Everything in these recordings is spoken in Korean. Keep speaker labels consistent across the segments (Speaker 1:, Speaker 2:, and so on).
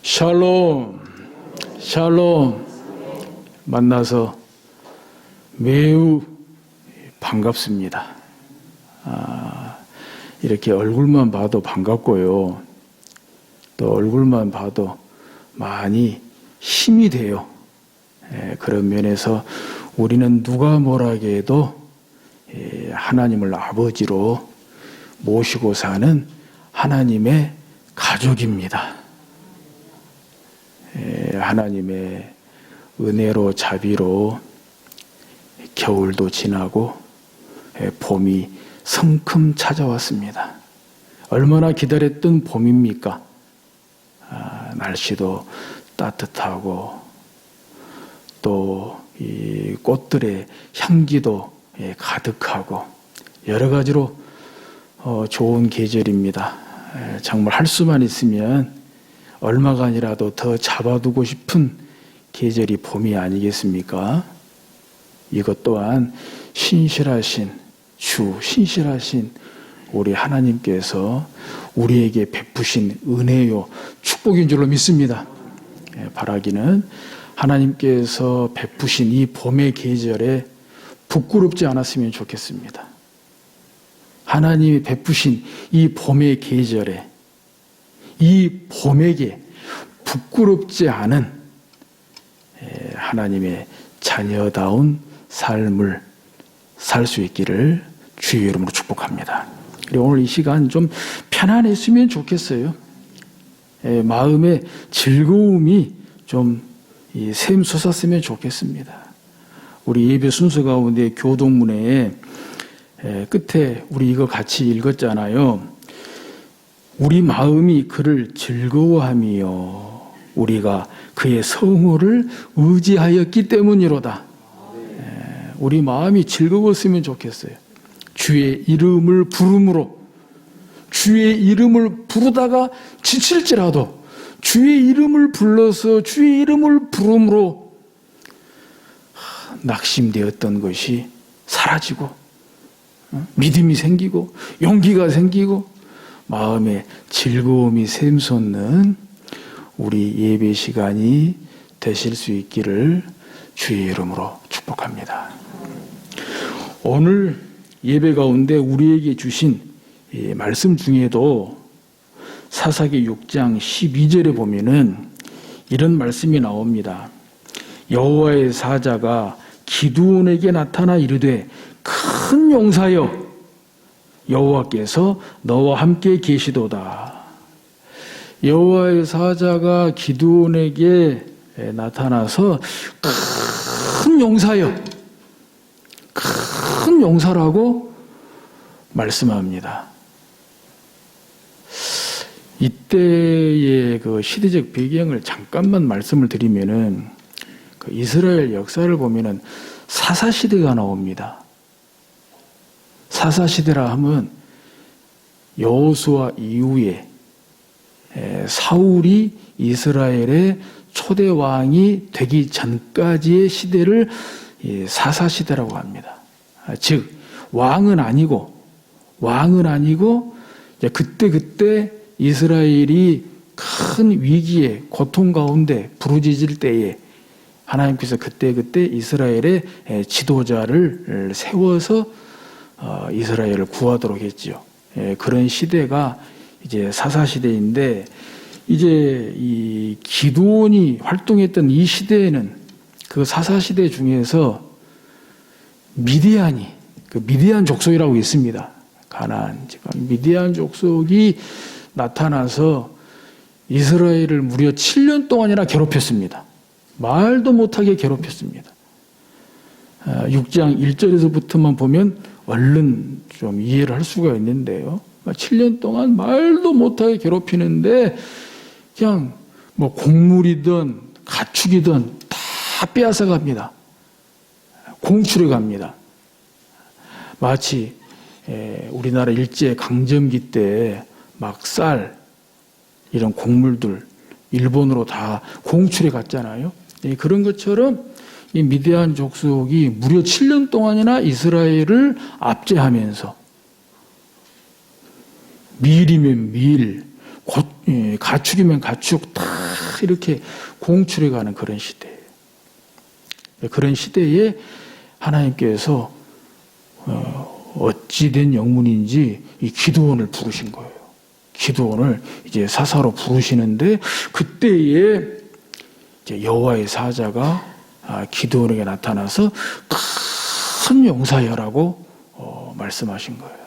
Speaker 1: 샬롬, 샬롬. 만나서 매우 반갑습니다. 이렇게 얼굴만 봐도 반갑고요. 또 얼굴만 봐도 많이 힘이 돼요. 그런 면에서 우리는 누가 뭐라게 해도 하나님을 아버지로 모시고 사는 하나님의 가족입니다. 하나님의 은혜로 자비로 겨울도 지나고 봄이 성큼 찾아왔습니다. 얼마나 기다렸던 봄입니까? 날씨도 따뜻하고 또 이 꽃들의 향기도 가득하고 여러 가지로 좋은 계절입니다. 정말 할 수만 있으면 얼마간이라도 더 잡아두고 싶은 계절이 봄이 아니겠습니까? 이것 또한 신실하신 신실하신 우리 하나님께서 우리에게 베푸신 은혜요 축복인 줄로 믿습니다. 바라기는 하나님께서 베푸신 이 봄의 계절에 부끄럽지 않았으면 좋겠습니다. 하나님이 베푸신 이 봄의 계절에 이 봄에게 부끄럽지 않은 하나님의 자녀다운 삶을 살 수 있기를 주의 이름으로 축복합니다. 그리고 오늘 이 시간 좀 편안했으면 좋겠어요. 마음의 즐거움이 좀 샘솟았으면 좋겠습니다. 우리 예배 순서 가운데 교동문에 끝에 우리 이거 같이 읽었잖아요. 우리 마음이 그를 즐거워하며 우리가 그의 성호를 의지하였기 때문이로다. 우리 마음이 즐거웠으면 좋겠어요. 주의 이름을 부름으로, 주의 이름을 부르다가 지칠지라도 주의 이름을 불러서 주의 이름을 부름으로 낙심되었던 것이 사라지고 믿음이 생기고 용기가 생기고 마음에 즐거움이 샘솟는 우리 예배 시간이 되실 수 있기를 주의 이름으로 축복합니다. 오늘 예배 가운데 우리에게 주신 말씀 중에도 사사기 6장 12절에 보면은 이런 말씀이 나옵니다. 여호와의 사자가 기드온에게 나타나 이르되 큰 용사여 여호와께서 너와 함께 계시도다. 여호와의 사자가 기드온에게 나타나서 큰 용사여, 큰 용사라고 말씀합니다. 이때의 그 시대적 배경을 잠깐만 말씀을 드리면은 그 이스라엘 역사를 보면은 사사 시대가 나옵니다. 사사 시대라 하면 여호수아 이후에 사울이 이스라엘의 초대 왕이 되기 전까지의 시대를 사사 시대라고 합니다. 즉 왕은 아니고 그때 이스라엘이 큰 위기에 고통 가운데 부르짖을 때에 하나님께서 그때 이스라엘의 지도자를 세워서 이스라엘을 구하도록 했지요. 그런 시대가 이제 사사 시대인데 이제 이 기드온이 활동했던 이 시대에는 그 사사 시대 중에서 미디안이 그 미디안 족속이라고 있습니다. 가나안 미디안 족속이 나타나서 이스라엘을 무려 7년 동안이나 괴롭혔습니다. 말도 못하게 괴롭혔습니다. 6장 1절에서부터만 보면 얼른 좀 이해를 할 수가 있는데요. 7년 동안 말도 못하게 괴롭히는데 그냥 뭐 곡물이든 가축이든 다 빼앗아 갑니다. 공출해 갑니다. 마치 우리나라 일제 강점기 때 막 쌀 이런 곡물들 일본으로 다 공출해 갔잖아요. 그런 것처럼 이 미디안 족속이 무려 7년 동안이나 이스라엘을 압제하면서 밀이면 밀, 가축이면 가축 다 이렇게 공출해가는 그런 시대예요. 그런 시대에 하나님께서 어찌된 영문인지 이 기드온을 부르신 거예요. 기드온을 이제 사사로 부르시는데 그때에 이제 여호와의 사자가 기드온에게 나타나서 큰 용사여라고 말씀하신 거예요.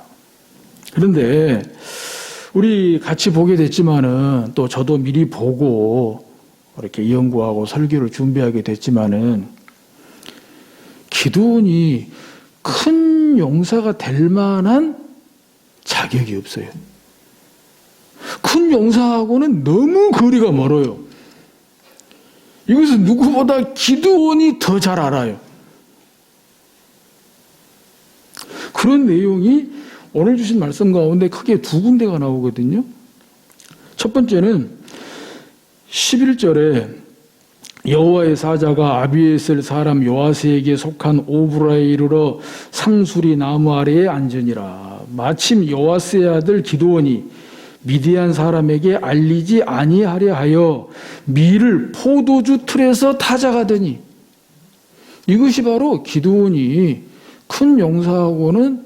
Speaker 1: 그런데 우리 같이 보게 됐지만은 또 저도 미리 보고 이렇게 연구하고 설교를 준비하게 됐지만은 기드온이 큰 용사가 될 만한 자격이 없어요. 큰 용사하고는 너무 거리가 멀어요. 이것은 누구보다 기드온이 더 잘 알아요. 그런 내용이 오늘 주신 말씀 가운데 크게 두 군데가 나오거든요. 첫 번째는 11절에 여호와의 사자가 아비에셀 사람 요아스에게 속한 오브라에 이르러 상수리 나무 아래에 앉으니라. 마침 요아스의 아들 기드온이 미디안 사람에게 알리지 아니하려 하여 밀을 포도주 틀에서 타작하더니, 이것이 바로 기드온이 큰 용사하고는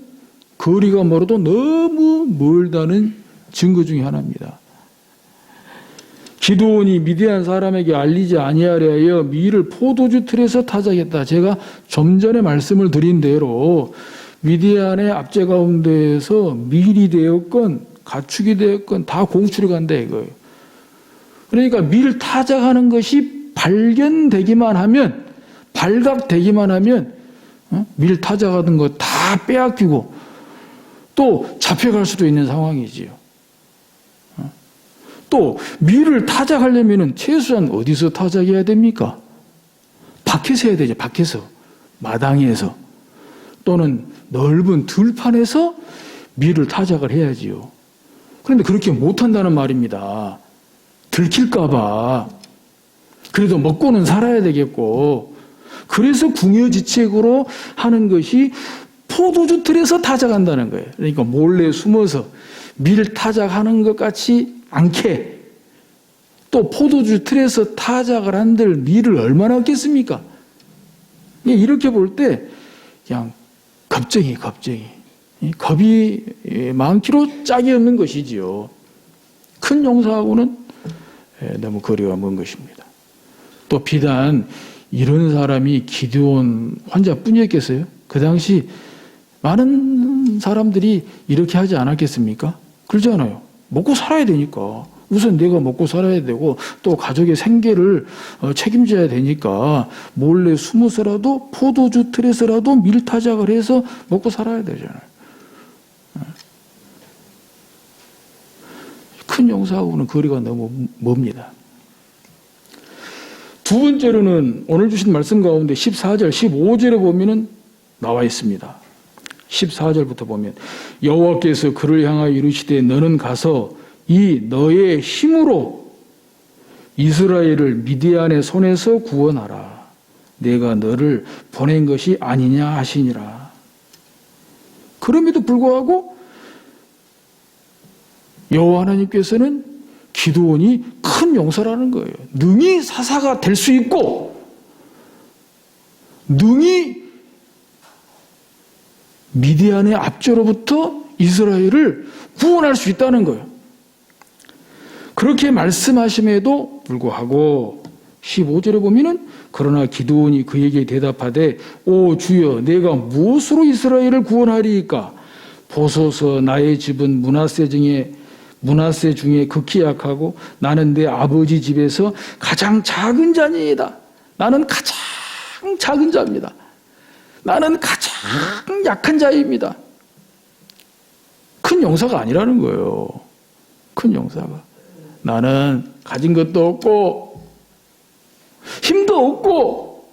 Speaker 1: 거리가 멀어도 너무 멀다는 증거 중에 하나입니다. 기드온이 미디안 사람에게 알리지 아니하려 하여 밀을 포도주 틀에서 타작했다. 제가 좀 전에 말씀을 드린 대로 미디안의 압제 가운데에서 밀이 되었건 가축이 되었건 다 공출이 간다 이거예요. 그러니까 밀 타작하는 것이 발견되기만 하면, 발각되기만 하면 밀 타작하던 거 다 빼앗기고 또 잡혀갈 수도 있는 상황이지요. 또 밀을 타작하려면 최소한 어디서 타작해야 됩니까? 밖에서 해야 되죠. 밖에서, 마당에서 또는 넓은 들판에서 밀을 타작을 해야지요. 그런데 그렇게 못한다는 말입니다. 들킬까 봐. 그래도 먹고는 살아야 되겠고, 그래서 궁여지책으로 하는 것이 포도주 틀에서 타작한다는 거예요. 그러니까 몰래 숨어서 밀 타작하는 것 같이 않게, 또 포도주 틀에서 타작을 한들 밀을 얼마나 얻겠습니까? 이렇게 볼 때 그냥 겁쟁이. 겁이 많기로 짝이 없는 것이지요. 큰 용사하고는 너무 거리가 먼 것입니다. 또 비단 이런 사람이 기드온 혼자뿐이었겠어요? 그 당시 많은 사람들이 이렇게 하지 않았겠습니까? 그러잖아요. 먹고 살아야 되니까. 우선 내가 먹고 살아야 되고 또 가족의 생계를 책임져야 되니까 몰래 숨어서라도 포도주 틀에서라도 밀타작을 해서 먹고 살아야 되잖아요. 큰 용사하고는 거리가 너무 멉니다. 두 번째로는 오늘 주신 말씀 가운데 14절, 15절에 보면은 나와 있습니다. 14절부터 보면 여호와께서 그를 향하여 이르시되 너는 가서 이 너의 힘으로 이스라엘을 미디안의 손에서 구원하라. 내가 너를 보낸 것이 아니냐 하시니라. 그럼에도 불구하고 여호와 하나님께서는 기드온이 큰 용사라는 거예요. 능히 사사가 될 수 있고 능히 미디안의 압제로부터 이스라엘을 구원할 수 있다는 거예요. 그렇게 말씀하심에도 불구하고 15절에 보면은 그러나 기드온이 그에게 대답하되 오 주여 내가 무엇으로 이스라엘을 구원하리이까? 보소서 나의 집은 므낫세 중에 극히 약하고 나는 내 아버지 집에서 가장 작은 자니이다. 나는 가장 작은 자입니다. 나는 가장 약한 자입니다. 큰 용사가 아니라는 거예요. 큰 용사가. 나는 가진 것도 없고 힘도 없고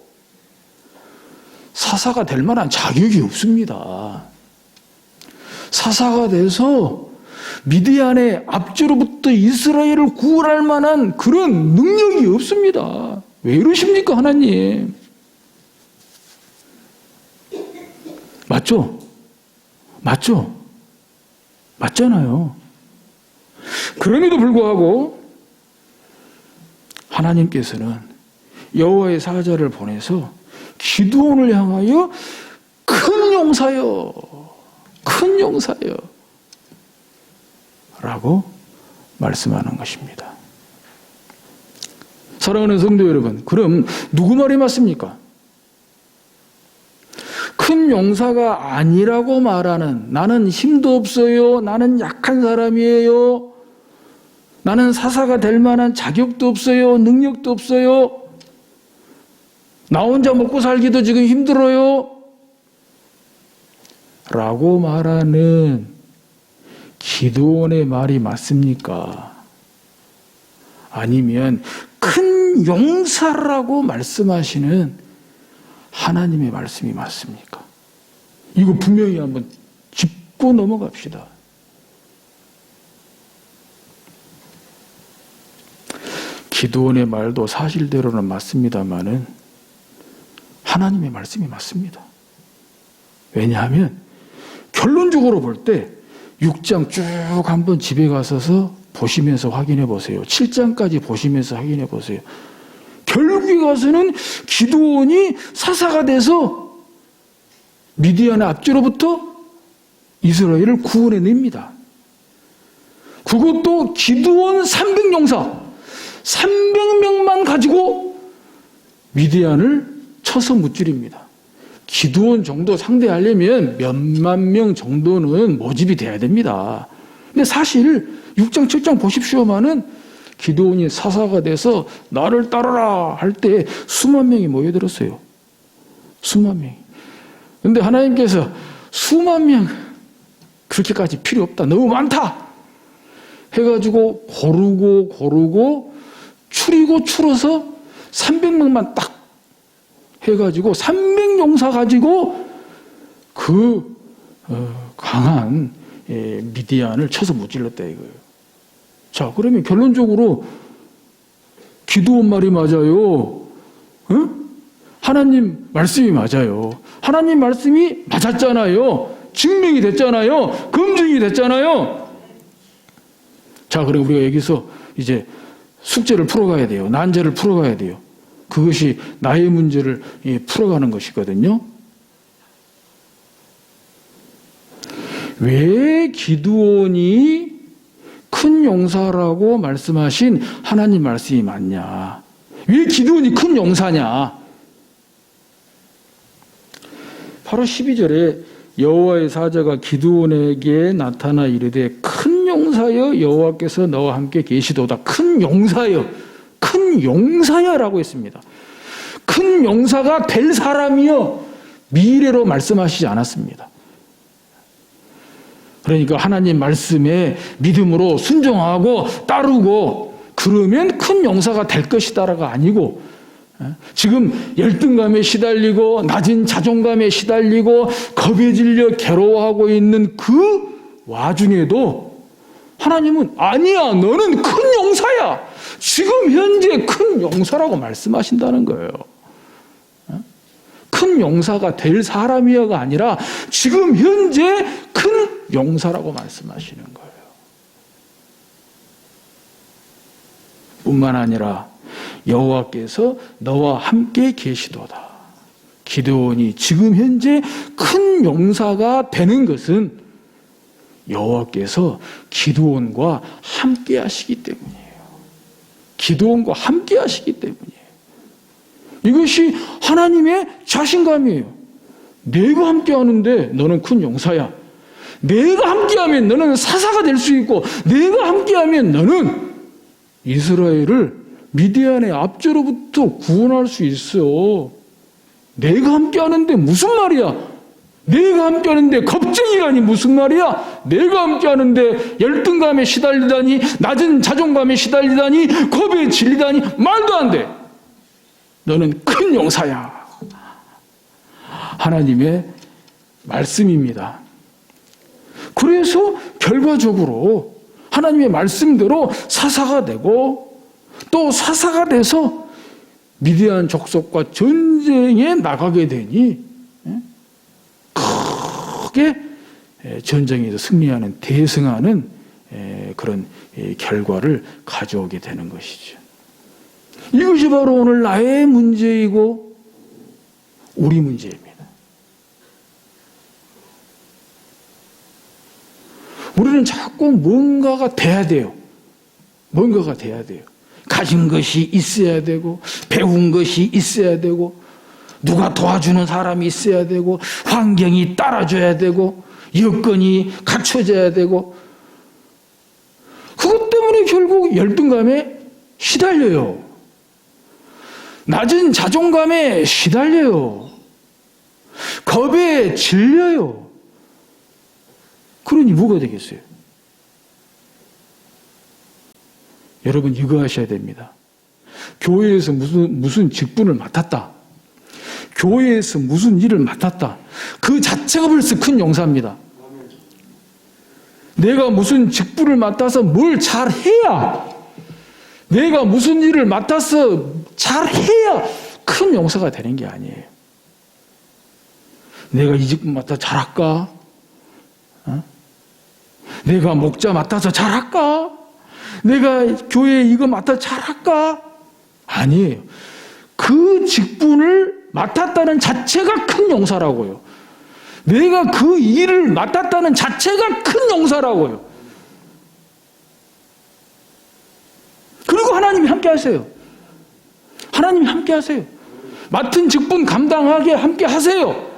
Speaker 1: 사사가 될 만한 자격이 없습니다. 사사가 돼서 미디안의 압제로부터 이스라엘을 구원할 만한 그런 능력이 없습니다. 왜 이러십니까, 하나님? 맞죠? 맞죠? 맞잖아요. 그럼에도 불구하고 하나님께서는 여호와의 사자를 보내서 기드온을 향하여 큰 용사여, 큰 용사여 라고 말씀하는 것입니다. 사랑하는 성도 여러분, 그럼 누구 말이 맞습니까? 큰 용사가 아니라고 말하는, 나는 힘도 없어요, 나는 약한 사람이에요, 나는 사사가 될 만한 자격도 없어요, 능력도 없어요, 나 혼자 먹고 살기도 지금 힘들어요 라고 말하는 기드온의 말이 맞습니까? 아니면 큰 용사라고 말씀하시는 하나님의 말씀이 맞습니까? 이거 분명히 한번 짚고 넘어갑시다. 기드온의 말도 사실대로는 맞습니다만은 하나님의 말씀이 맞습니다. 왜냐하면 결론적으로 볼 때 6장 쭉 한번 집에 가셔서 보시면서 확인해 보세요. 7장까지 보시면서 확인해 보세요. 결국에 가서는 기드온이 사사가 돼서 미디안의 압제로부터 이스라엘을 구원해냅니다. 그것도 기드온 300용사 300명만 가지고 미디안을 쳐서 무찌릅니다. 기드온 정도 상대하려면 몇만 명 정도는 모집이 돼야 됩니다. 근데 사실 6장 7장 보십시오만은 기드온이 사사가 돼서 나를 따르라 할 때 수만 명이 모여들었어요. 수만 명이. 근데 하나님께서 수만 명 그렇게까지 필요 없다, 너무 많다 해가지고 고르고 추려서 300명만 딱 해가지고 300용사 가지고 그 강한 미디안을 쳐서 무찔렀다 이거예요. 자, 그러면 결론적으로 기드온 말이 맞아요. 응? 하나님 말씀이 맞아요. 하나님 말씀이 맞았잖아요. 증명이 됐잖아요. 검증이 됐잖아요. 자, 그리고 우리가 여기서 이제 숙제를 풀어가야 돼요. 난제를 풀어가야 돼요. 그것이 나의 문제를 풀어가는 것이거든요. 왜 기드온이 큰 용사라고 말씀하신 하나님 말씀이 맞냐? 왜 기드온이 큰 용사냐? 바로 12절에 여호와의 사자가 기드온에게 나타나 이르되 큰 용사여 여호와께서 너와 함께 계시도다. 큰 용사여, 큰 용사야라고 했습니다. 큰 용사가 될 사람이여 미래로 말씀하시지 않았습니다. 그러니까 하나님 말씀에 믿음으로 순종하고 따르고 그러면 큰 용사가 될 것이다라가 아니고, 지금 열등감에 시달리고 낮은 자존감에 시달리고 겁에 질려 괴로워하고 있는 그 와중에도 하나님은 아니야, 너는 큰 용사야, 지금 현재 큰 용사라고 말씀하신다는 거예요. 큰 용사가 될 사람이야가 아니라 지금 현재 큰 용사라고 말씀하시는 거예요. 뿐만 아니라 여호와께서 너와 함께 계시도다. 기드온이 지금 현재 큰 용사가 되는 것은 여호와께서 기드온과 함께 하시기 때문이에요. 기드온과 함께 하시기 때문이에요. 이것이 하나님의 자신감이에요. 내가 함께 하는데 너는 큰 용사야. 내가 함께하면 너는 사사가 될 수 있고, 내가 함께하면 너는 이스라엘을 미디안의 압제로부터 구원할 수 있어. 내가 함께하는데 무슨 말이야? 내가 함께하는데 겁쟁이라니 무슨 말이야? 내가 함께하는데 열등감에 시달리다니, 낮은 자존감에 시달리다니, 겁에 질리다니, 말도 안 돼. 너는 큰 용사야. 하나님의 말씀입니다. 그래서 결과적으로 하나님의 말씀대로 사사가 되고, 또 사사가 돼서 미디안 족속과 전쟁에 나가게 되니 크게 전쟁에서 승리하는, 대승하는 그런 결과를 가져오게 되는 것이죠. 이것이 바로 오늘 나의 문제이고 우리 문제입니다. 우리는 자꾸 뭔가가 돼야 돼요. 뭔가가 돼야 돼요. 가진 것이 있어야 되고, 배운 것이 있어야 되고, 누가 도와주는 사람이 있어야 되고, 환경이 따라줘야 되고, 여건이 갖춰져야 되고, 그것 때문에 결국 열등감에 시달려요. 낮은 자존감에 시달려요. 겁에 질려요. 그러니 뭐가 되겠어요? 여러분 이거 하셔야 됩니다. 교회에서 무슨 직분을 맡았다. 교회에서 무슨 일을 맡았다. 그 자체가 벌써 큰 용사입니다. 내가 무슨 직분을 맡아서 뭘 잘해야, 내가 무슨 일을 맡아서 잘해야 큰 용사가 되는 게 아니에요. 내가 이 직분 맡아 잘할까? 내가 목자 맡아서 잘할까? 내가 교회 이거 맡아 잘할까? 아니에요. 그 직분을 맡았다는 자체가 큰 용사라고요. 내가 그 일을 맡았다는 자체가 큰 용사라고요. 그리고 하나님이 함께 하세요. 하나님이 함께 하세요. 맡은 직분 감당하게 함께 하세요.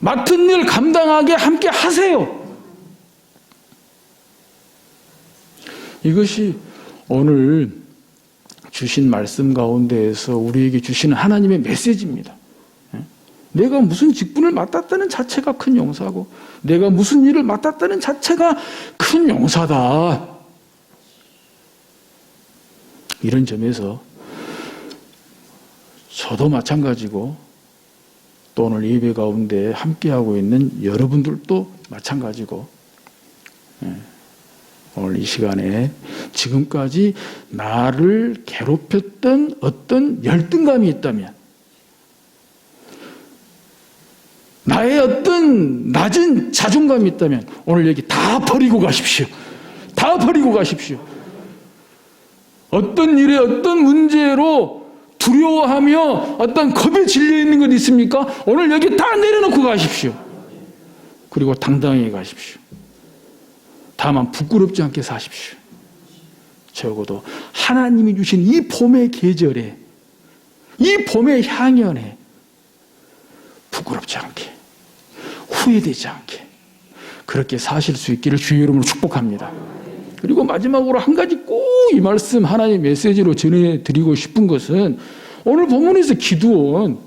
Speaker 1: 맡은 일 감당하게 함께 하세요. 이것이 오늘 주신 말씀 가운데에서 우리에게 주시는 하나님의 메시지입니다. 내가 무슨 직분을 맡았다는 자체가 큰 용사고, 내가 무슨 일을 맡았다는 자체가 큰 용사다. 이런 점에서 저도 마찬가지고, 또 오늘 예배 가운데 함께하고 있는 여러분들도 마찬가지고, 오늘 이 시간에 지금까지 나를 괴롭혔던 어떤 열등감이 있다면, 나의 어떤 낮은 자존감이 있다면 오늘 여기 다 버리고 가십시오. 다 버리고 가십시오. 어떤 일에 어떤 문제로 두려워하며 어떤 겁에 질려 있는 것 있습니까? 오늘 여기 다 내려놓고 가십시오. 그리고 당당히 가십시오. 다만 부끄럽지 않게 사십시오. 적어도 하나님이 주신 이 봄의 계절에, 이 봄의 향연에 부끄럽지 않게, 후회되지 않게 그렇게 사실 수 있기를 주의 이름으로 축복합니다. 그리고 마지막으로 한 가지 꼭 이 말씀 하나님의 메시지로 전해드리고 싶은 것은, 오늘 본문에서 기드온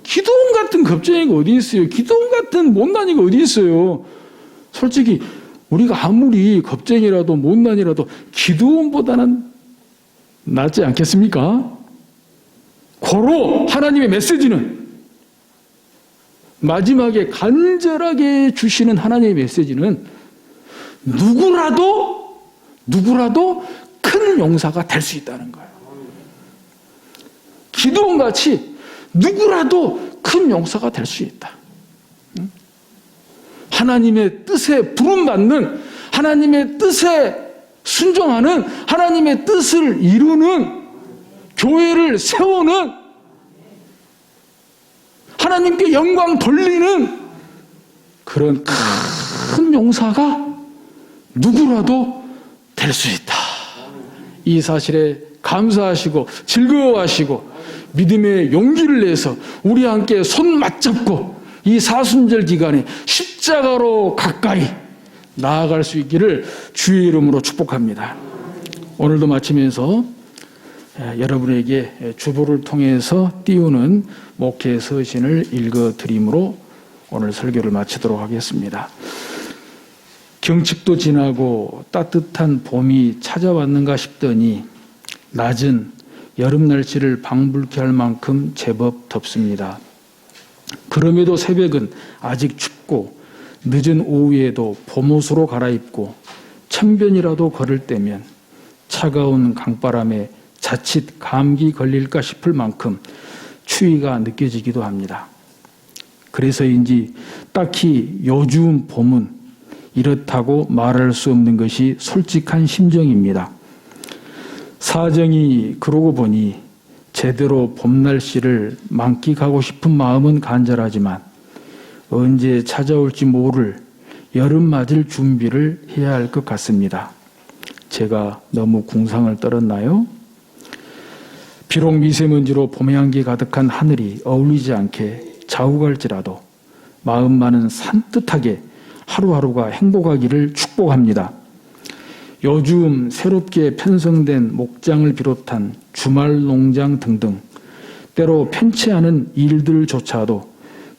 Speaker 1: 같은 겁쟁이가 어디 있어요? 기드온 같은 못난이가 어디 있어요? 솔직히 우리가 아무리 겁쟁이라도 못난이라도 기드온보다는 낫지 않겠습니까? 고로 하나님의 메시지는, 마지막에 간절하게 주시는 하나님의 메시지는 누구라도 큰 용사가 될 수 있다는 거예요. 기드온같이 누구라도 큰 용사가 될 수 있다. 하나님의 뜻에 부름받는, 하나님의 뜻에 순종하는, 하나님의 뜻을 이루는, 교회를 세우는, 하나님께 영광 돌리는 그런 큰 용사가 누구라도 될 수 있다. 이 사실에 감사하시고 즐거워하시고 믿음의 용기를 내서 우리 함께 손 맞잡고 이 사순절 기간에 십자가로 가까이 나아갈 수 있기를 주의 이름으로 축복합니다. 오늘도 마치면서 여러분에게 주보를 통해서 띄우는 목회 서신을 읽어드림으로 오늘 설교를 마치도록 하겠습니다. 경칩도 지나고 따뜻한 봄이 찾아왔는가 싶더니 낮은 여름 날씨를 방불케 할 만큼 제법 덥습니다. 그럼에도 새벽은 아직 춥고 늦은 오후에도 봄옷으로 갈아입고 천변이라도 걸을 때면 차가운 강바람에 자칫 감기 걸릴까 싶을 만큼 추위가 느껴지기도 합니다. 그래서인지 딱히 요즘 봄은 이렇다고 말할 수 없는 것이 솔직한 심정입니다. 사정이 그러고 보니 제대로 봄 날씨를 만끽하고 싶은 마음은 간절하지만 언제 찾아올지 모를 여름 맞을 준비를 해야 할 것 같습니다. 제가 너무 궁상을 떨었나요? 비록 미세먼지로 봄의 향기 가득한 하늘이 어울리지 않게 자욱할지라도 마음만은 산뜻하게 하루하루가 행복하기를 축복합니다. 요즘 새롭게 편성된 목장을 비롯한 주말 농장 등등 때로 편치 않은 일들조차도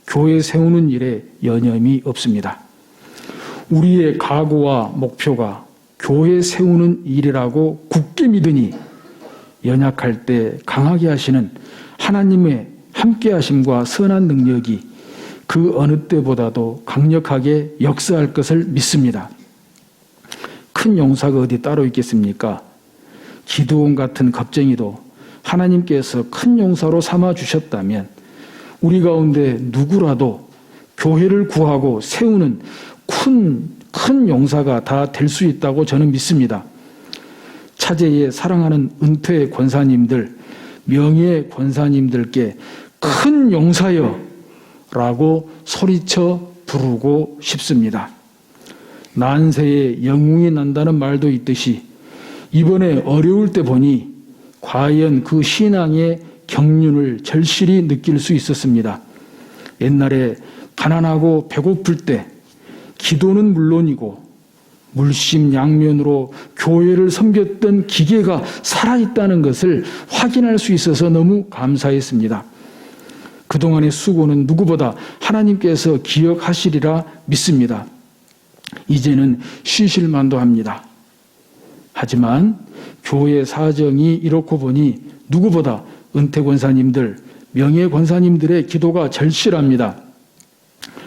Speaker 1: 교회 세우는 일에 여념이 없습니다. 우리의 각오와 목표가 교회 세우는 일이라고 굳게 믿으니 연약할 때 강하게 하시는 하나님의 함께하심과 선한 능력이 그 어느 때보다도 강력하게 역사할 것을 믿습니다. 큰 용사가 어디 따로 있겠습니까? 기드온 같은 겁쟁이도 하나님께서 큰 용사로 삼아 주셨다면 우리 가운데 누구라도 교회를 구하고 세우는 큰 용사가 다 될 수 있다고 저는 믿습니다. 차제에 사랑하는 은퇴 권사님들, 명예 권사님들께 큰 용사여 라고 소리쳐 부르고 싶습니다. 난세에 영웅이 난다는 말도 있듯이 이번에 어려울 때 보니 과연 그 신앙의 경륜을 절실히 느낄 수 있었습니다. 옛날에 가난하고 배고플 때 기도는 물론이고 물심양면으로 교회를 섬겼던 기계가 살아있다는 것을 확인할 수 있어서 너무 감사했습니다. 그동안의 수고는 누구보다 하나님께서 기억하시리라 믿습니다. 이제는 쉬실만도 합니다. 하지만 교회 사정이 이렇고 보니 누구보다 은퇴 권사님들, 명예 권사님들의 기도가 절실합니다.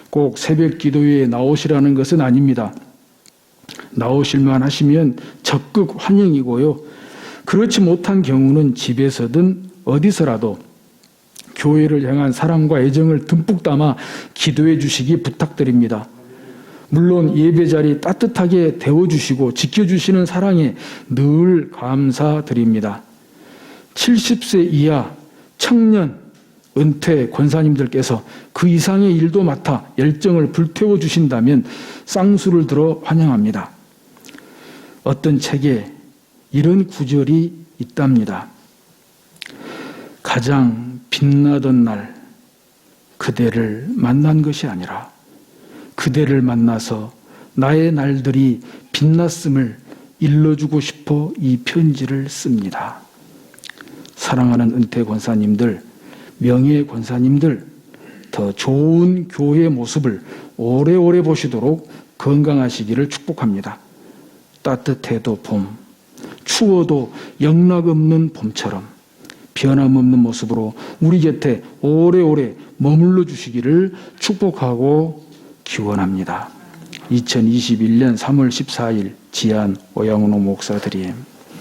Speaker 1: 꼭 새벽 기도회에 나오시라는 것은 아닙니다. 나오실만 하시면 적극 환영이고요. 그렇지 못한 경우는 집에서든 어디서라도 교회를 향한 사랑과 애정을 듬뿍 담아 기도해 주시기 부탁드립니다. 물론 예배 자리 따뜻하게 데워주시고 지켜주시는 사랑에 늘 감사드립니다. 70세 이하 청년 은퇴 권사님들께서 그 이상의 일도 맡아 열정을 불태워 주신다면 쌍수를 들어 환영합니다. 어떤 책에 이런 구절이 있답니다. 가장 빛나던 날 그대를 만난 것이 아니라 그대를 만나서 나의 날들이 빛났음을 일러주고 싶어 이 편지를 씁니다. 사랑하는 은퇴 권사님들, 명예 권사님들, 더 좋은 교회의 모습을 오래오래 보시도록 건강하시기를 축복합니다. 따뜻해도 봄, 추워도 영락없는 봄처럼 변함없는 모습으로 우리 곁에 오래오래 머물러 주시기를 축복하고 기원합니다. 2021년 3월 14일 지안 오양훈호 목사 드림.